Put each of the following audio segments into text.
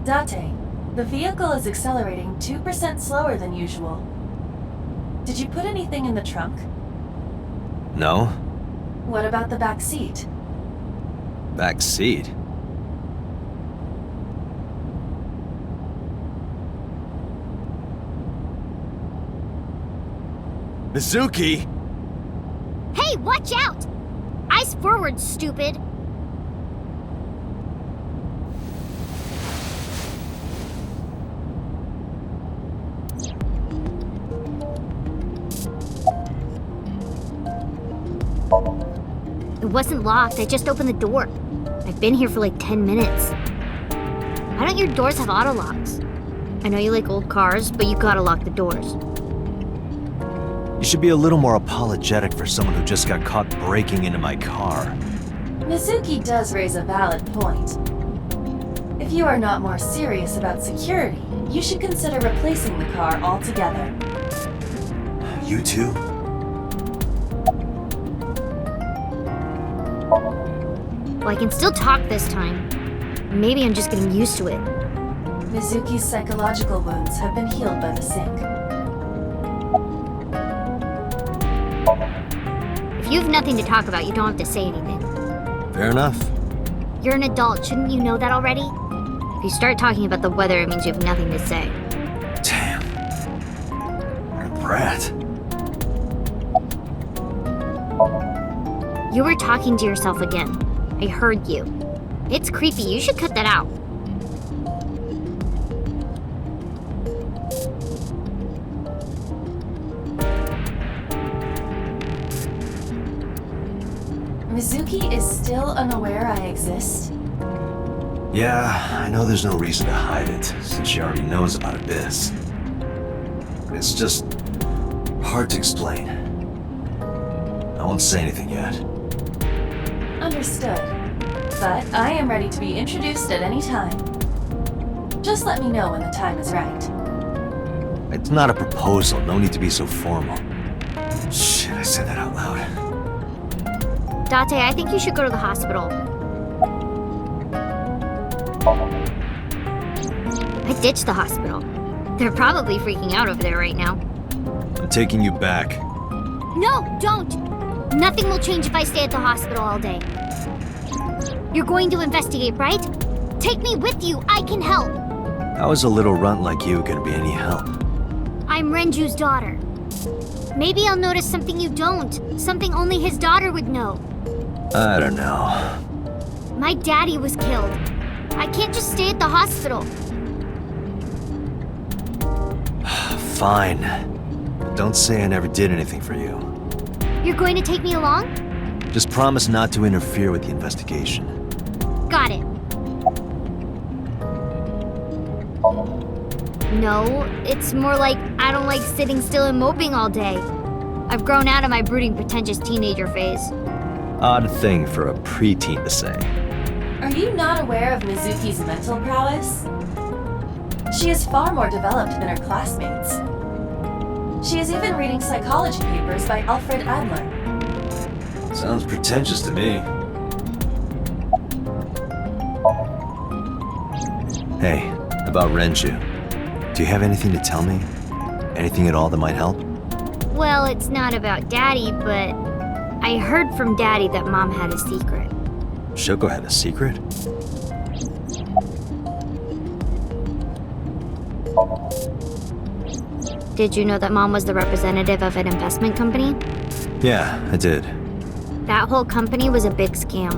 Date, the vehicle is accelerating 2% slower than usual. Did you put anything in the trunk? No? What about the back seat? Back seat? Mizuki! Hey, watch out! Eyes forward, stupid! It wasn't locked, I just opened the door. I've been here for like 10 minutes. Why don't your doors have auto locks? I know you like old cars, but you gotta lock the doors. You should be a little more apologetic for someone who just got caught breaking into my car. Mizuki does raise a valid point. If you are not more serious about security, you should consider replacing the car altogether. You too? Well, I can still talk this time. Maybe I'm just getting used to it. Mizuki's psychological wounds have been healed by the sink. If you have nothing to talk about, you don't have to say anything. Fair enough. You're an adult, shouldn't you know that already? If you start talking about the weather, it means you have nothing to say. Damn. What a brat. You were talking to yourself again. I heard you. It's creepy, you should cut that out. Mizuki is still unaware I exist? Yeah, I know there's no reason to hide it, since she already knows about Abyss. It's just hard to explain. I won't say anything yet. Understood. But I am ready to be introduced at any time. Just let me know when the time is right. It's not a proposal, no need to be so formal. Shit, I said that out loud. Date, I think you should go to the hospital. I ditched the hospital. They're probably freaking out over there right now. I'm taking you back. No, don't! Nothing will change if I stay at the hospital all day. You're going to investigate, right? Take me with you, I can help! How is a little runt like you gonna be any help? I'm Renju's daughter. Maybe I'll notice something you don't. Something only his daughter would know. I don't know. My daddy was killed. I can't just stay at the hospital. Fine. Don't say I never did anything for you. You're going to take me along? Just promise not to interfere with the investigation. Got it. No, it's more like I don't like sitting still and moping all day. I've grown out of my brooding, pretentious teenager phase. Odd thing for a preteen to say. Are you not aware of Mizuki's mental prowess? She is far more developed than her classmates. She is even reading psychology papers by Alfred Adler. Sounds pretentious to me. Hey, about Renju. Do you have anything to tell me? Anything at all that might help? Well, it's not about Daddy, but I heard from Daddy that Mom had a secret. Shoko had a secret? Did you know that Mom was the representative of an investment company? Yeah, I did. That whole company was a big scam.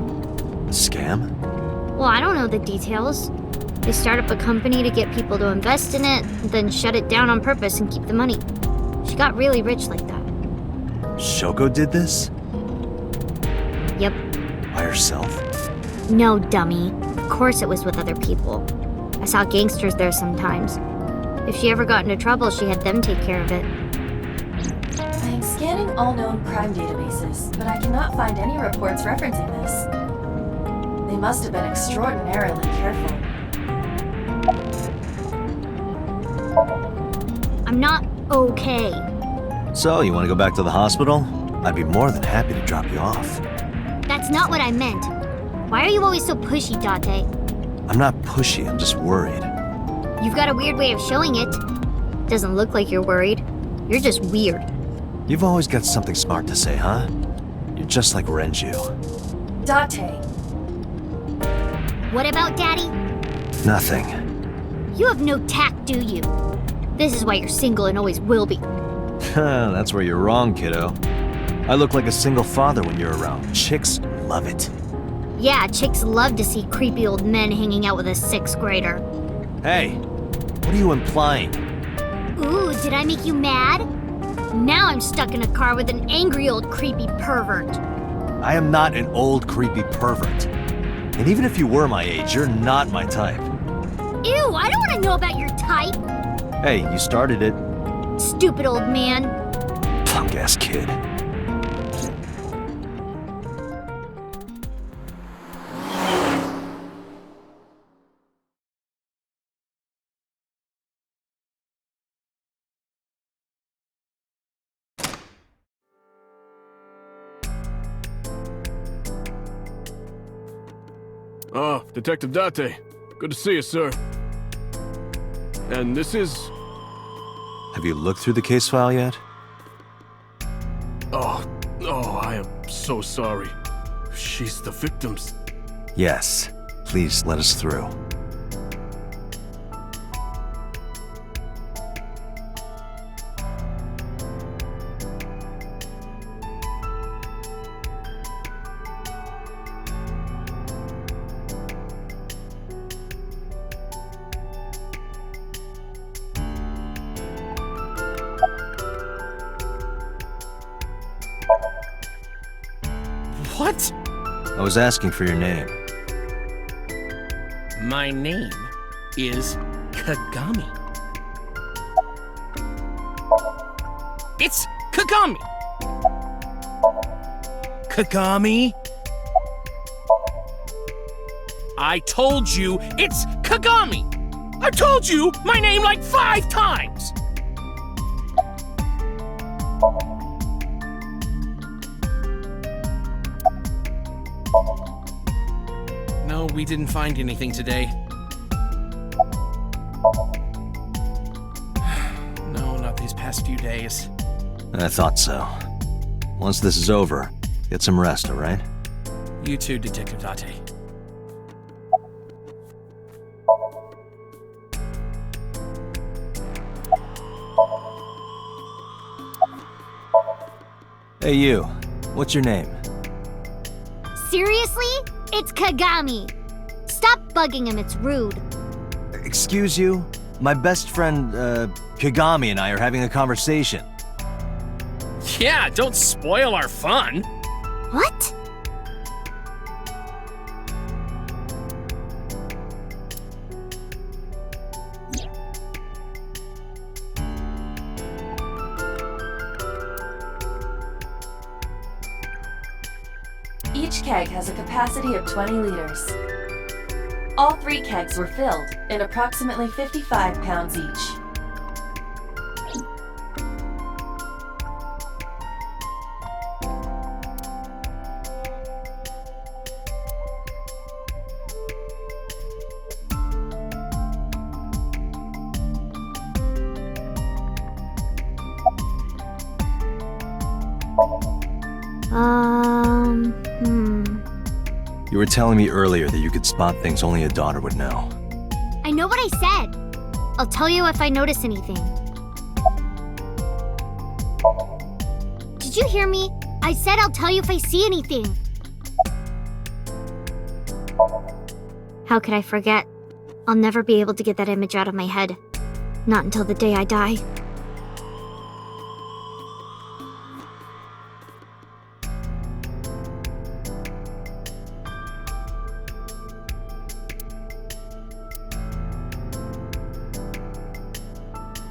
A scam? Well, I don't know the details. They start up a company to get people to invest in it, then shut it down on purpose and keep the money. She got really rich like that. Shoko did this? Yep. By herself? No, dummy. Of course it was with other people. I saw gangsters there sometimes. If she ever got into trouble, she had them take care of it. I am scanning all known crime databases, but I cannot find any reports referencing this. They must have been extraordinarily careful. I'm not okay. So, you want to go back to the hospital? I'd be more than happy to drop you off. That's not what I meant. Why are you always so pushy, Date? I'm not pushy, I'm just worried. You've got a weird way of showing it. Doesn't look like you're worried. You're just weird. You've always got something smart to say, huh? You're just like Renju. Date. What about Daddy? Nothing. You have no tact, do you? This is why you're single and always will be. That's where you're wrong, kiddo. I look like a single father when you're around. Chicks love it. Yeah, chicks love to see creepy old men hanging out with a 6th grader. Hey, what are you implying? Ooh, did I make you mad? Now I'm stuck in a car with an angry old creepy pervert. I am not an old creepy pervert. And even if you were my age, you're not my type. Ew, I don't want to know about your type. Hey, you started it. Stupid old man. Punk-ass kid. Ah, Detective Date. Good to see you, sir. And this is... Have you looked through the case file yet? Oh, I am so sorry. She's the victim's... Yes. Please let us through. What? I was asking for your name. My name is Kagami. It's Kagami! Kagami? I told you it's Kagami! I told you my name like 5 times! No, we didn't find anything today. No, not these past few days. I thought so. Once this is over, get some rest, all right? You too, Detective Date. Hey, you. What's your name? Seriously? It's Kagami. Stop bugging him, it's rude. Excuse you? My best friend, Kagami and I are having a conversation. Yeah, don't spoil our fun. What? Each keg has a capacity of 20 liters. All 3 kegs were filled in approximately 55 pounds each. You were telling me earlier that you could spot things only a daughter would know. I know what I said. I'll tell you if I notice anything. Did you hear me? I said I'll tell you if I see anything. How could I forget? I'll never be able to get that image out of my head. Not until the day I die.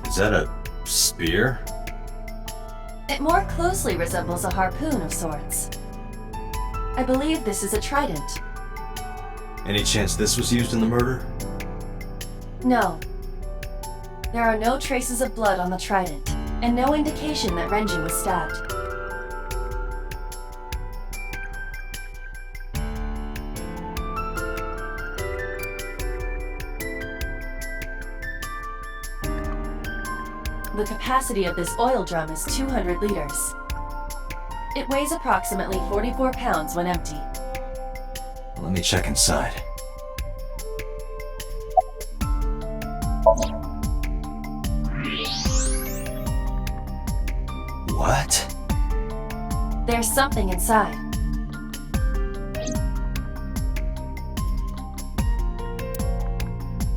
Is that a spear? It more closely resembles a harpoon of sorts. I believe this is a trident. Any chance this was used in the murder? No. There are no traces of blood on the trident, and no indication that Renju was stabbed. The capacity of this oil drum is 200 liters. It weighs approximately 44 pounds when empty. Let me check inside. What? There's something inside.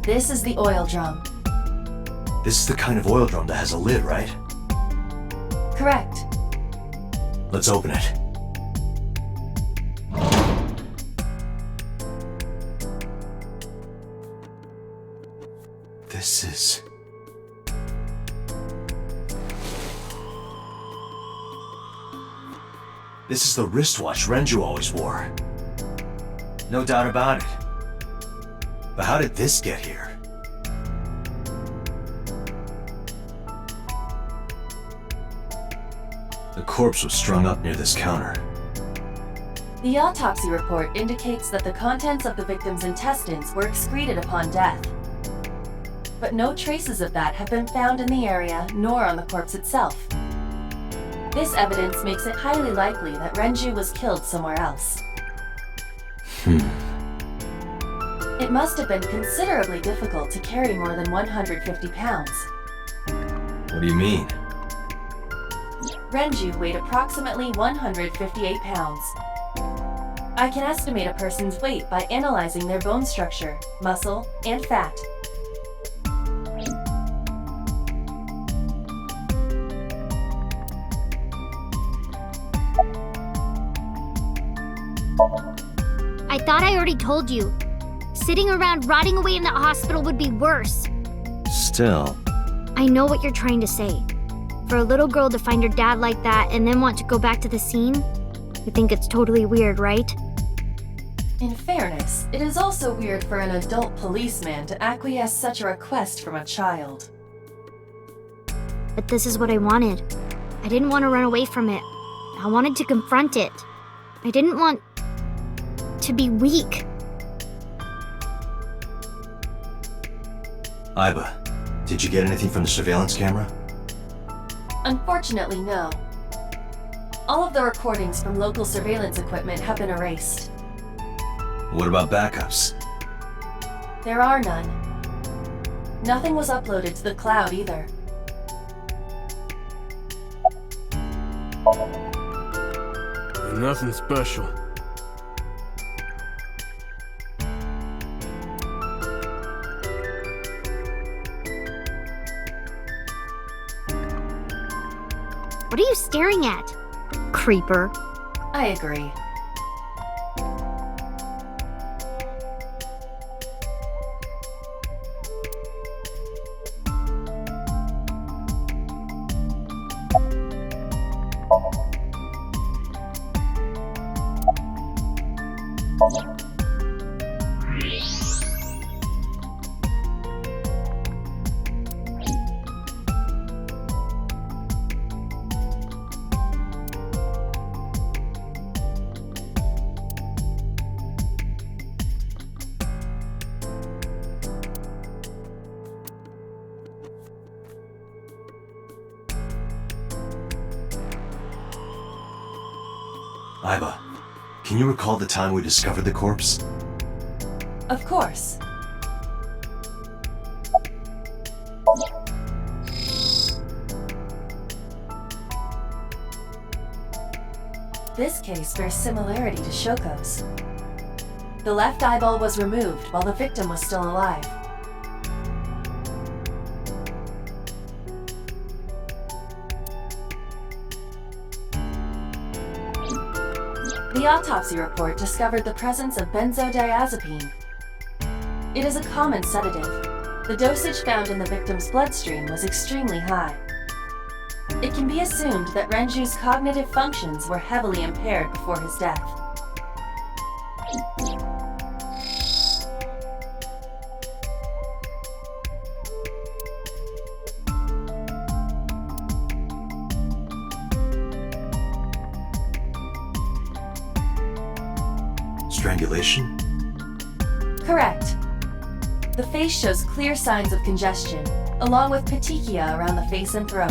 This is the oil drum. This is the kind of oil drum that has a lid, right? Correct. Let's open it. This is... This is the wristwatch Renju always wore. No doubt about it. But how did this get here? The corpse was strung up near this counter. The autopsy report indicates that the contents of the victim's intestines were excreted upon death. But no traces of that have been found in the area nor on the corpse itself. This evidence makes it highly likely that Renju was killed somewhere else. It must have been considerably difficult to carry more than 150 pounds. What do you mean? Renju weighed approximately 158 pounds. I can estimate a person's weight by analyzing their bone structure, muscle, and fat. I thought I already told you. Sitting around rotting away in that hospital would be worse. Still... I know what you're trying to say. For a little girl to find her dad like that and then want to go back to the scene, you think it's totally weird, right? In fairness, it is also weird for an adult policeman to acquiesce such a request from a child. But this is what I wanted. I didn't want to run away from it. I wanted to confront it. I didn't want to be weak. Aiba, did you get anything from the surveillance camera? Unfortunately, no. All of the recordings from local surveillance equipment have been erased. What about backups? There are none. Nothing was uploaded to the cloud either. Nothing special. What are you staring at, creeper? I agree. Aiba, can you recall the time we discovered the corpse? Of course. This case bears similarity to Shoko's. The left eyeball was removed while the victim was still alive. The autopsy report discovered the presence of benzodiazepine. It is a common sedative. The dosage found in the victim's bloodstream was extremely high. It can be assumed that Renju's cognitive functions were heavily impaired before his death. Strangulation? Correct. The face shows clear signs of congestion. along with petechia around the face and throat.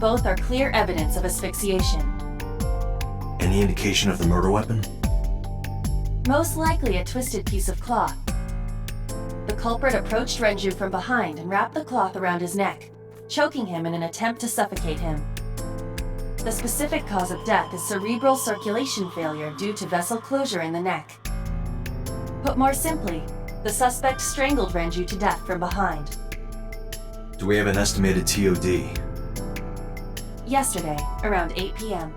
Both are clear evidence of asphyxiation. Any indication of the murder weapon? Most likely a twisted piece of cloth. The culprit approached Renju from behind and wrapped the cloth around his neck, choking him in an attempt to suffocate him. The specific cause of death is cerebral circulation failure due to vessel closure in the neck. Put more simply, the suspect strangled Renju to death from behind. Do we have an estimated TOD? Yesterday, around 8 p.m.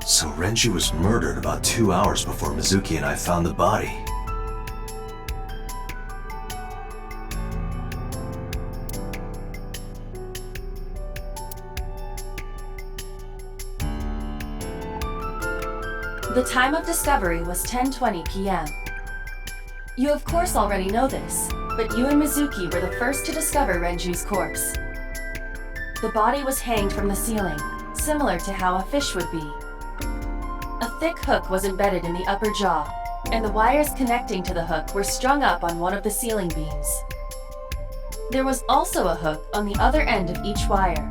So Renju was murdered about 2 hours before Mizuki and I found the body. The time of discovery was 10:20 p.m. You of course already know this, but you and Mizuki were the first to discover Renju's corpse. The body was hanged from the ceiling, similar to how a fish would be. A thick hook was embedded in the upper jaw, and the wires connecting to the hook were strung up on one of the ceiling beams. There was also a hook on the other end of each wire.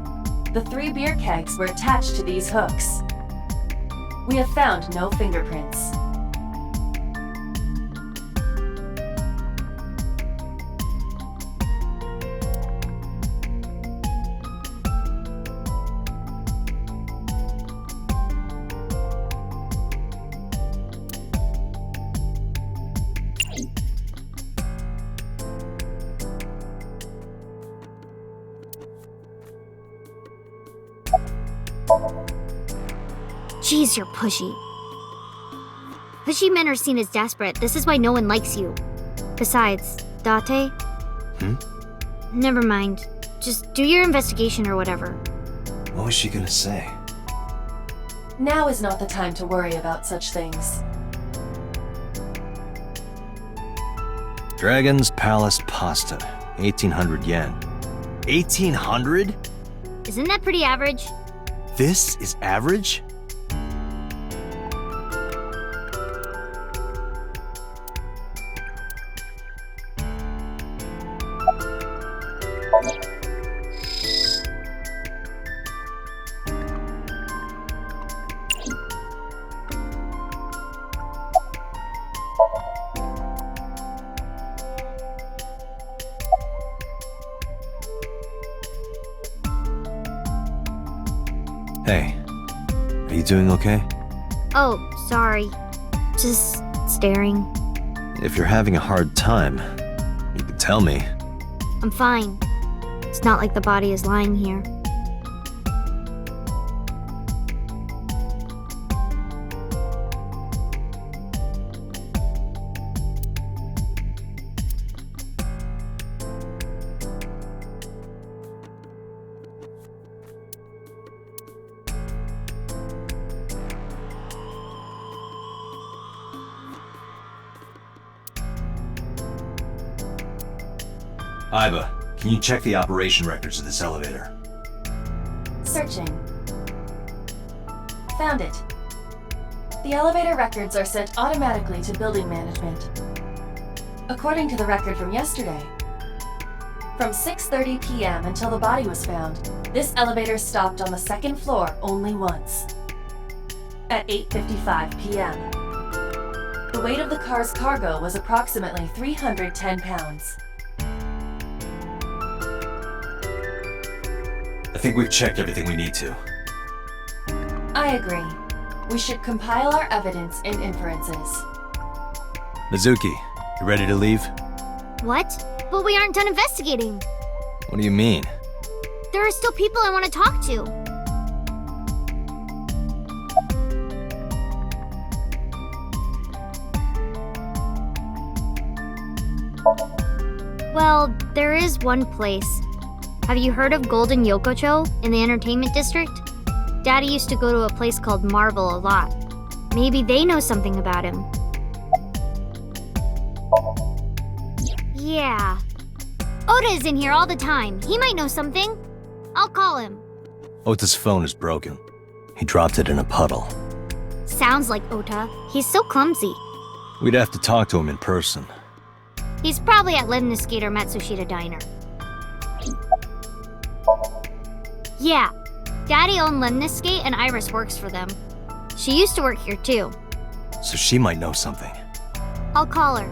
The 3 beer kegs were attached to these hooks. We have found no fingerprints. Jeez, you're pushy. Pushy men are seen as desperate. This is why no one likes you. Besides, Date? Never mind. Just do your investigation or whatever. What was she gonna say? Now is not the time to worry about such things. Dragon's Palace pasta, 1800 yen. 1800? Isn't that pretty average? This is average? Hey, are you doing okay? Oh, sorry. Just staring. If you're having a hard time, you can tell me. I'm fine. It's not like the body is lying here. Iba, can you check the operation records of this elevator? Searching. Found it. The elevator records are sent automatically to building management. According to the record from yesterday, from 6:30 p.m. until the body was found, this elevator stopped on the second floor only once. At 8:55 p.m. The weight of the car's cargo was approximately 310 pounds. I think we've checked everything we need to. I agree. We should compile our evidence and inferences. Mizuki, you ready to leave? What? But we aren't done investigating. What do you mean? There are still people I want to talk to. Well, there is one place. Have you heard of Golden Yokocho in the entertainment district? Daddy used to go to a place called Marvel a lot. Maybe they know something about him. Yeah. Ota is in here all the time. He might know something. I'll call him. Ota's phone is broken. He dropped it in a puddle. Sounds like Ota. He's so clumsy. We'd have to talk to him in person. He's probably at Lemniscate or Matsushita Diner. Yeah, Daddy owned Lemniscate and Iris works for them. She used to work here too. So she might know something. I'll call her.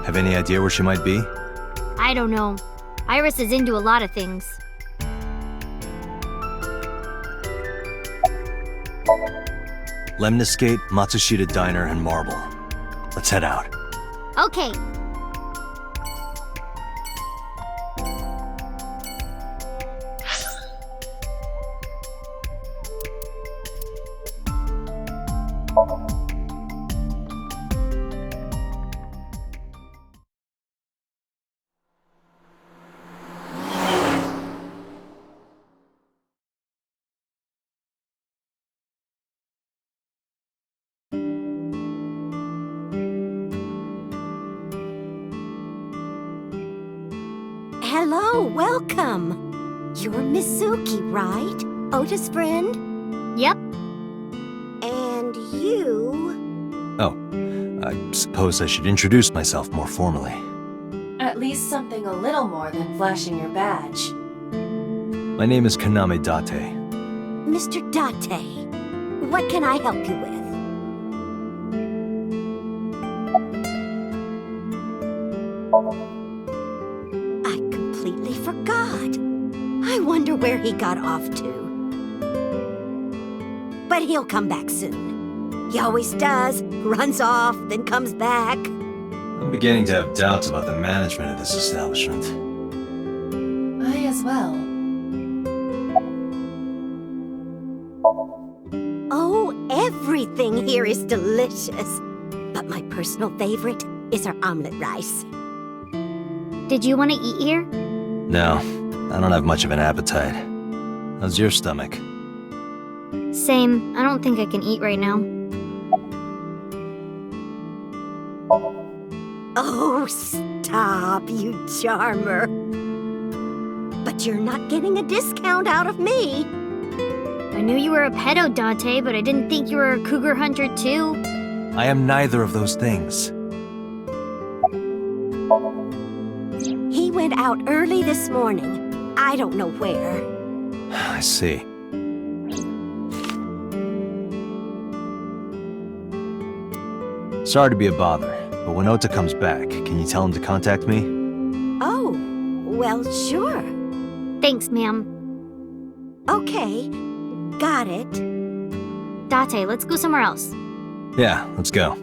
Have any idea where she might be? I don't know. Iris is into a lot of things. Lemniscate, Matsushita Diner, and Marble. Let's head out. Okay. Hello, welcome. You're Mizuki, right? Otis' friend? Yep. And you... Oh, I suppose I should introduce myself more formally. At least something a little more than flashing your badge. My name is Kaname Date. Mr. Date, what can I help you with? I completely forgot. I wonder where he got off to. But he'll come back soon. He always does. Runs off, then comes back. I'm beginning to have doubts about the management of this establishment. I as well. Oh, everything here is delicious. But my personal favorite is our omelet rice. Did you want to eat here? No, I don't have much of an appetite. How's your stomach? Same. I don't think I can eat right now. Oh, stop, you charmer. But you're not getting a discount out of me. I knew you were a pedo, Dante, but I didn't think you were a cougar hunter too. I am neither of those things. He went out early this morning. I don't know where. I see. Sorry to be a bother, but when Ota comes back, can you tell him to contact me? Oh, well, sure. Thanks, ma'am. Okay, got it. Date, let's go somewhere else. Yeah, let's go.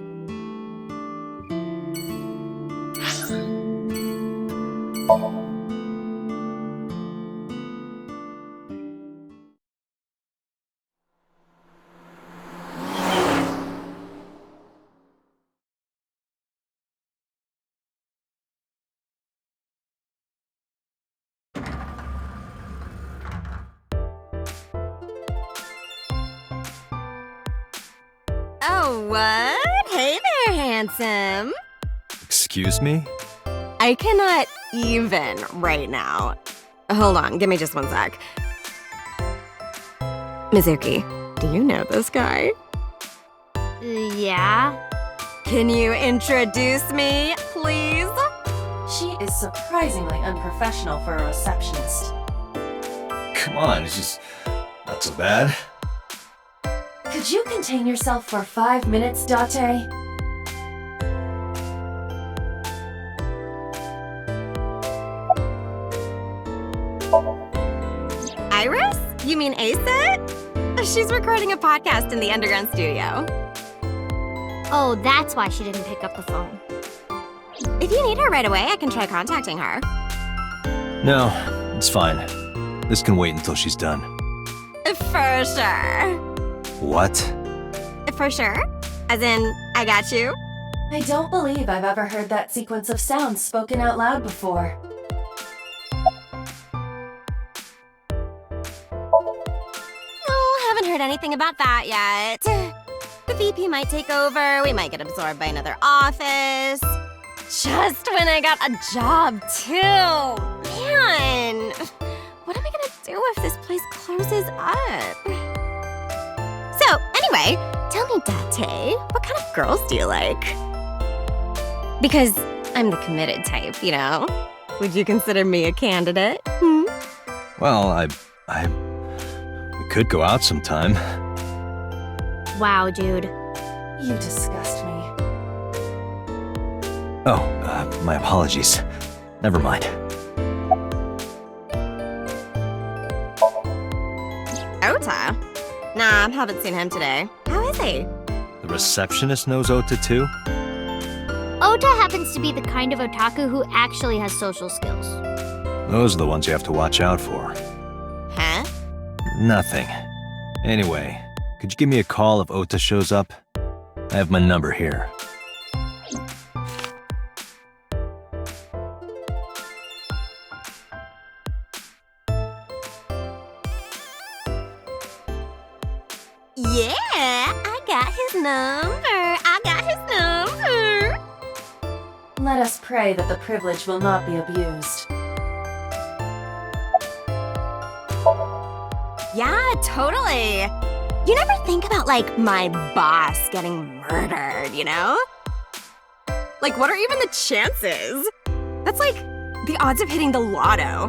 Oh, what? Hey there, handsome. Excuse me? I cannot even right now. Hold on, give me just one sec. Mizuki, do you know this guy? Yeah? Can you introduce me, please? She is surprisingly unprofessional for a receptionist. Come on, it's just not so bad. Could you contain yourself for 5 minutes, Date? Iris? You mean Asit? She's recording a podcast in the underground studio. Oh, that's why she didn't pick up the phone. If you need her right away, I can try contacting her. No, it's fine. This can wait until she's done. For sure. What? For sure? As in, I got you? I don't believe I've ever heard that sequence of sounds spoken out loud before. Oh, haven't heard anything about that yet. The VP might take over, we might get absorbed by another office. Just when I got a job, too. Man, what am I gonna do if this place closes up. So, anyway, tell me, Date, what kind of girls do you like? Because I'm the committed type, you know? Would you consider me a candidate? Hmm? Well, we could go out sometime. Wow, dude. You disgust me. Oh, my apologies. Never mind. Ota? Nah, haven't seen him today. How is he? The receptionist knows Ota too? Ota happens to be the kind of otaku who actually has social skills. Those are the ones you have to watch out for. Huh? Nothing. Anyway, could you give me a call if Ota shows up? I have my number here. Yeah, I got his number. Let us pray that the privilege will not be abused. Yeah, totally. You never think about, like, my boss getting murdered, you know? Like, what are even the chances? That's like the odds of hitting the lotto.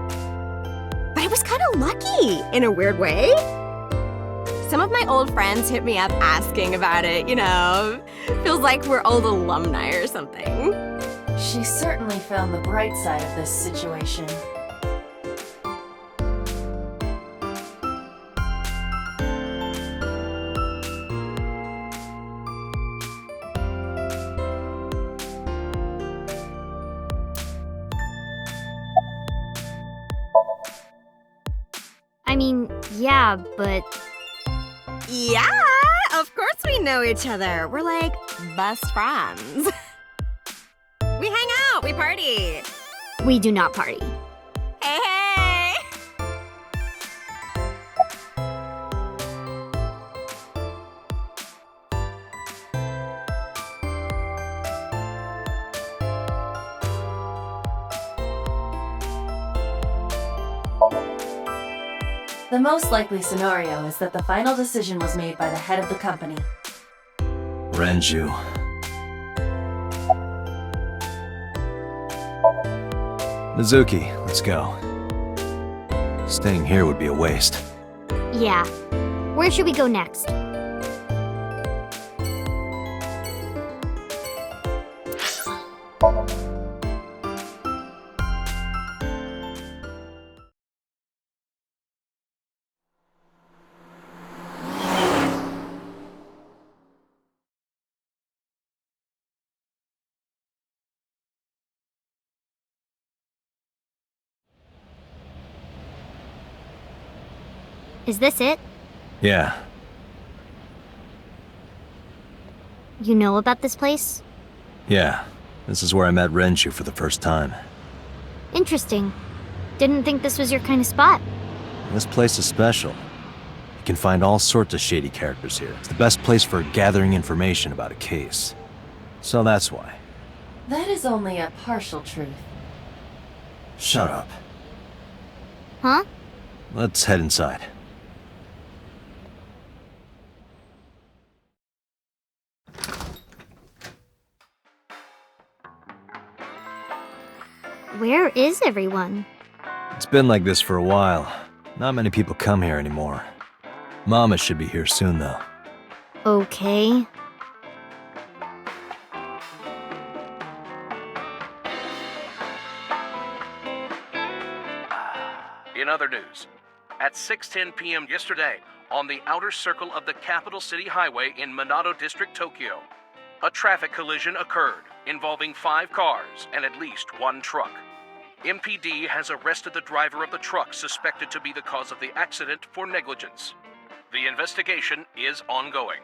But it was kind of lucky, in a weird way. Some of my old friends hit me up asking about it, you know? Feels like we're old alumni or something. She certainly found the bright side of this situation. I mean, yeah, but Yeah, of course we know each other. We're like best friends. We hang out, we party. we do not party. Hey, hey! The most likely scenario is that the final decision was made by the head of the company. Renju. Mizuki, let's go. Staying here would be a waste. Yeah. Where should we go next? Is this it? Yeah, You know about this place? yeah. This is where I met Renju for the first time. Interesting. Didn't think this was your kind of spot. This place is special. You can find all sorts of shady characters here. It's the best place for gathering information about a case. So that's why. That is only a partial truth. Shut up. Huh? Let's head inside. Where is everyone? It's been like this for a while. Not many people come here anymore. Mama should be here soon, though. Okay. In other news, at 6:10 p.m. yesterday, on the outer circle of the Capital City Highway in Minato District, Tokyo, a traffic collision occurred involving 5 cars and at least 1 truck. MPD has arrested the driver of the truck suspected to be the cause of the accident for negligence. The investigation is ongoing.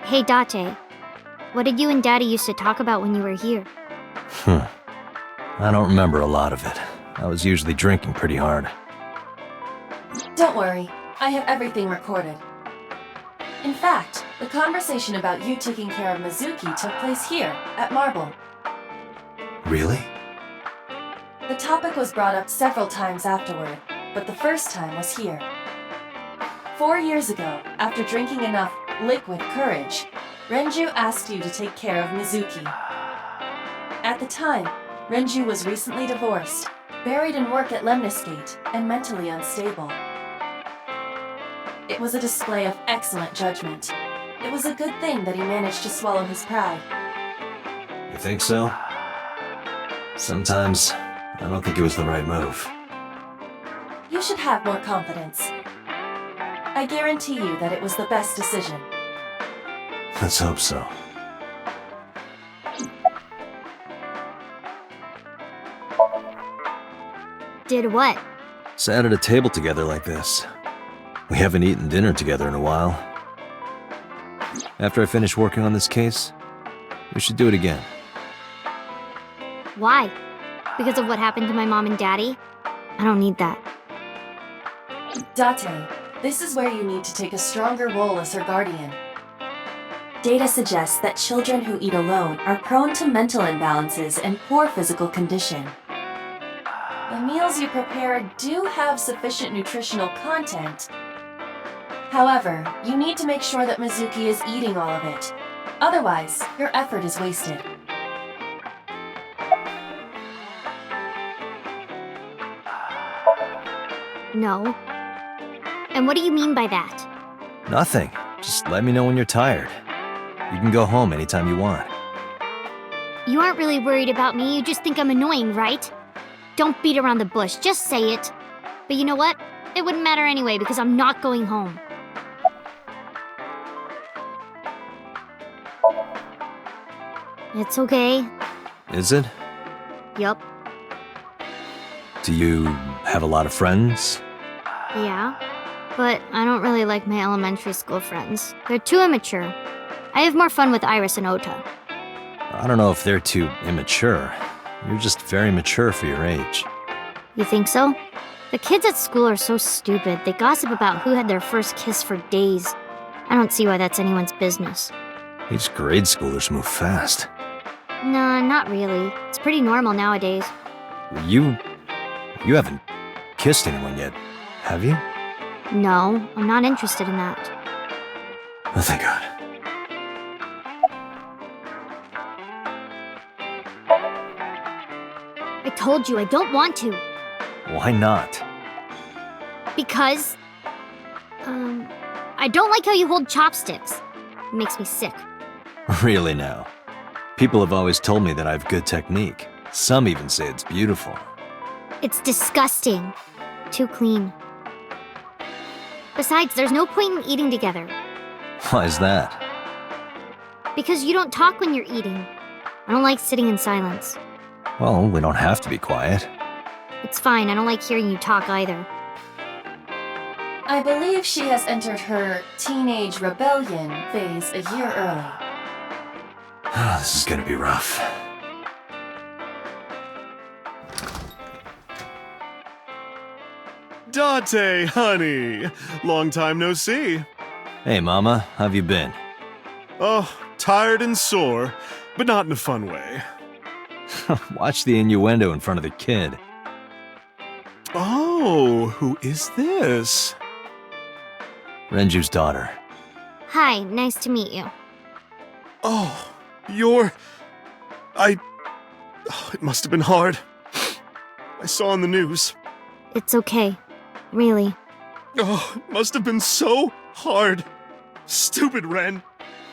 Hey, Date. What did you and Daddy used to talk about when you were here? I don't remember a lot of it. I was usually drinking pretty hard. Don't worry, I have everything recorded. In fact, the conversation about you taking care of Mizuki took place here, at Marble. Really? The topic was brought up several times afterward, but the first time was here. 4 years ago, after drinking enough liquid courage, Renju asked you to take care of Mizuki. At the time, Renju was recently divorced, buried in work at Lemniscate, and mentally unstable. It was a display of excellent judgment. It was a good thing that he managed to swallow his pride. You think so? Sometimes, I don't think it was the right move. You should have more confidence. I guarantee you that it was the best decision. Let's hope so. Did what? Sat at a table together like this. We haven't eaten dinner together in a while. After I finish working on this case, we should do it again. Why? Because of what happened to my mom and daddy? I don't need that. Date, this is where you need to take a stronger role as her guardian. Data suggests that children who eat alone are prone to mental imbalances and poor physical condition. The meals you prepare do have sufficient nutritional content. However, you need to make sure that Mizuki is eating all of it. Otherwise, your effort is wasted. No. And what do you mean by that? Nothing. Just let me know when you're tired. You can go home anytime you want. You aren't really worried about me, you just think I'm annoying, right? Don't beat around the bush, just say it. But you know what? It wouldn't matter anyway because I'm not going home. It's okay. Is it? Yup. Do you have a lot of friends? Yeah. But I don't really like my elementary school friends. They're too immature. I have more fun with Iris and Ota. I don't know if they're too immature. You're just very mature for your age. You think so? The kids at school are so stupid. They gossip about who had their first kiss for days. I don't see why that's anyone's business. These grade schoolers move fast. Nah, not really. It's pretty normal nowadays. You haven't kissed anyone yet, have you? No, I'm not interested in that. Oh, thank God. I told you I don't want to. Why not? Because... I don't like how you hold chopsticks. It makes me sick. Really now? People have always told me that I have good technique. Some even say it's beautiful. It's disgusting. Too clean. Besides, there's no point in eating together. Why is that? Because you don't talk when you're eating. I don't like sitting in silence. Well, we don't have to be quiet. It's fine, I don't like hearing you talk either. I believe she has entered her teenage rebellion phase a year early. This is gonna be rough. Date, honey. Long time no see. Hey, Mama, how have you been? Oh, tired and sore, but not in a fun way. Watch the innuendo in front of the kid. Oh, who is this? Renju's daughter. Hi, nice to meet you. Oh, you're... Oh, it must have been hard. I saw on the news. It's okay. Really. Oh, it must have been so hard. Stupid Ren.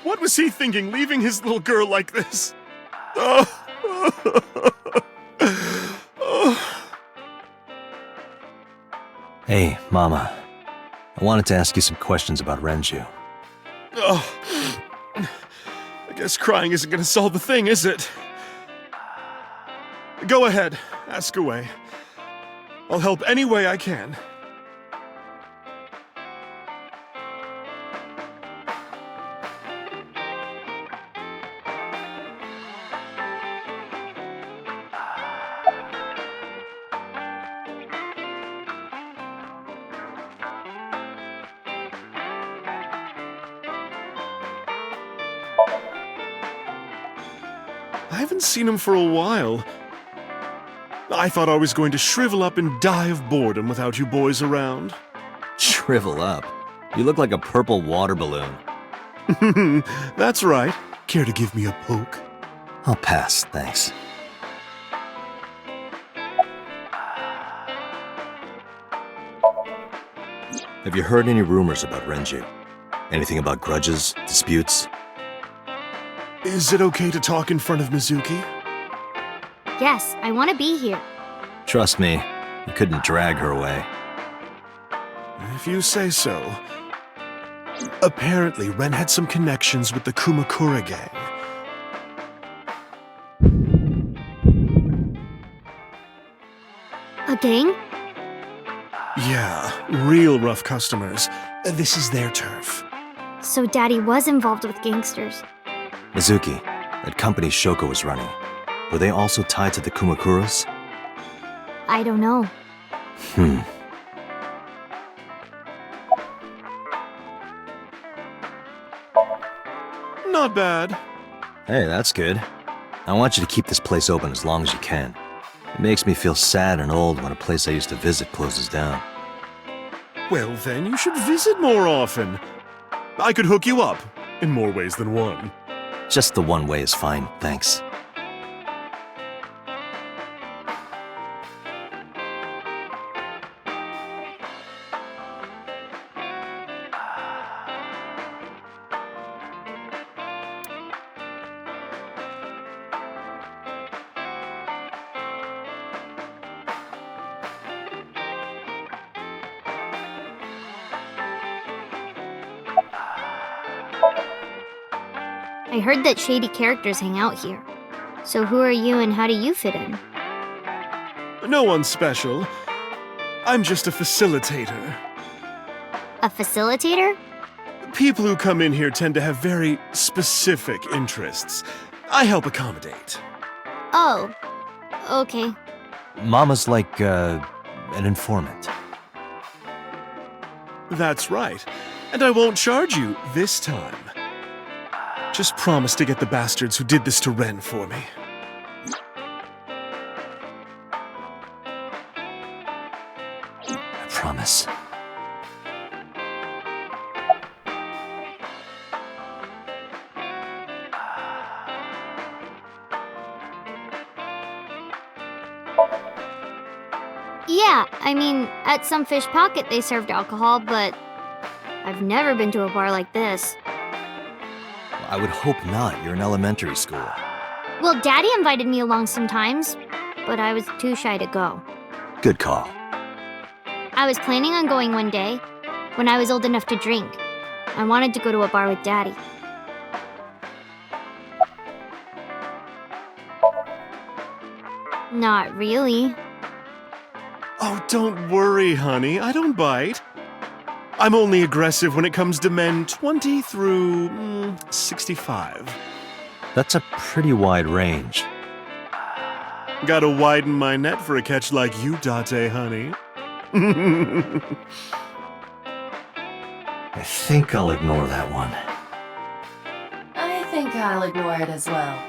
What was he thinking, leaving his little girl like this? Oh. Hey, Mama. I wanted to ask you some questions about Renju. Oh. I guess crying isn't gonna solve the thing, is it? Go ahead, ask away. I'll help any way I can. I haven't seen him for a while. I thought I was going to shrivel up and die of boredom without you boys around. Shrivel up. You look like a purple water balloon. That's right. Care to give me a poke? I'll pass, thanks. Have you heard any rumors about Renju? Anything about grudges, disputes? Is it okay to talk in front of Mizuki? Yes, I want to be here. Trust me, you couldn't drag her away. If you say so. Apparently, Ren had some connections with the Kumakura gang. A gang? Yeah, real rough customers. This is their turf. So Daddy was involved with gangsters. Mizuki, that company Shoko was running, were they also tied to the Kumakuras? I don't know. Not bad. Hey, that's good. I want you to keep this place open as long as you can. It makes me feel sad and old when a place I used to visit closes down. Well, then you should visit more often. I could hook you up, in more ways than one. Just the one way is fine, thanks. I heard that shady characters hang out here. So who are you and how do you fit in? No one special. I'm just a facilitator. A facilitator? People who come in here tend to have very specific interests. I help accommodate. Oh, okay. Mama's like, an informant. That's right. And I won't charge you this time. Just promise to get the bastards who did this to Ren for me. I promise. Yeah, I mean, at some fish pocket they served alcohol, but I've never been to a bar like this. I would hope not. You're in elementary school. Well, Daddy invited me along sometimes, but I was too shy to go. Good call. I was planning on going one day, when I was old enough to drink. I wanted to go to a bar with Daddy. Not really. Oh, don't worry, honey. I don't bite. I'm only aggressive when it comes to men 20 through 65. That's a pretty wide range. Gotta widen my net for a catch like you, Date, honey. I think I'll ignore that one. I think I'll ignore it as well.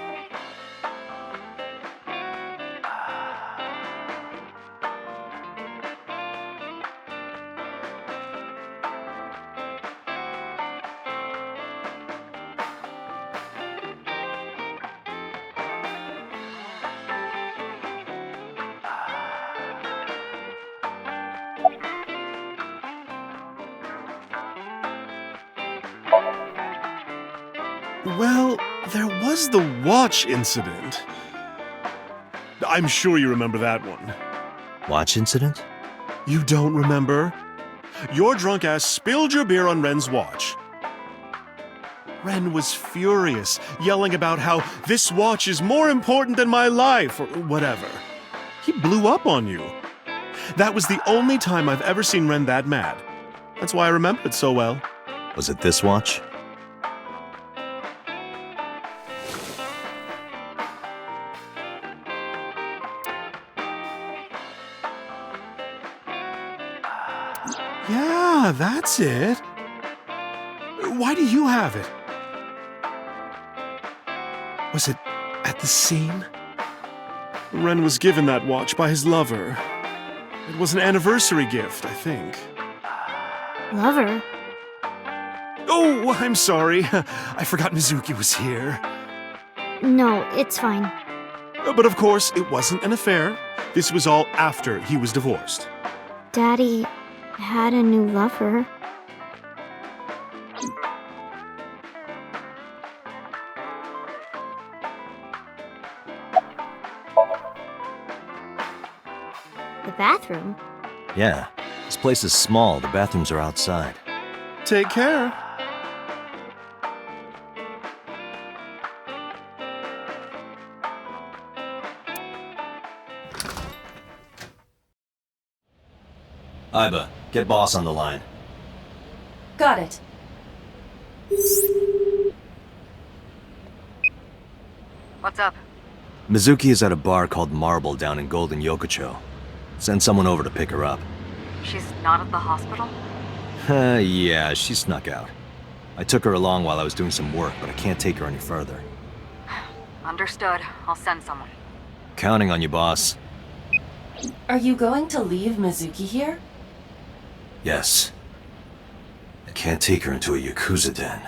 Well, there was the watch incident. I'm sure you remember that one. Watch incident? You don't remember? Your drunk ass spilled your beer on Ren's watch. Ren was furious, yelling about how this watch is more important than my life, or whatever. He blew up on you. That was the only time I've ever seen Ren that mad. That's why I remember it so well. Was it this watch? Yeah, that's it. Why do you have it? Was it at the scene? Ren was given that watch by his lover. It was an anniversary gift, I think. Lover? Oh, I'm sorry. I forgot Mizuki was here. No, it's fine. But of course, it wasn't an affair. This was all after he was divorced. Daddy had a new lover. The bathroom? Yeah, this place is small. The bathrooms are outside. Take care. Iba, get boss on the line. Got it. What's up? Mizuki is at a bar called Marble down in Golden Yokocho. Send someone over to pick her up. She's not at the hospital? Yeah, she snuck out. I took her along while I was doing some work, but I can't take her any further. Understood. I'll send someone. Counting on you, boss. Are you going to leave Mizuki here? Yes. I can't take her into a Yakuza den.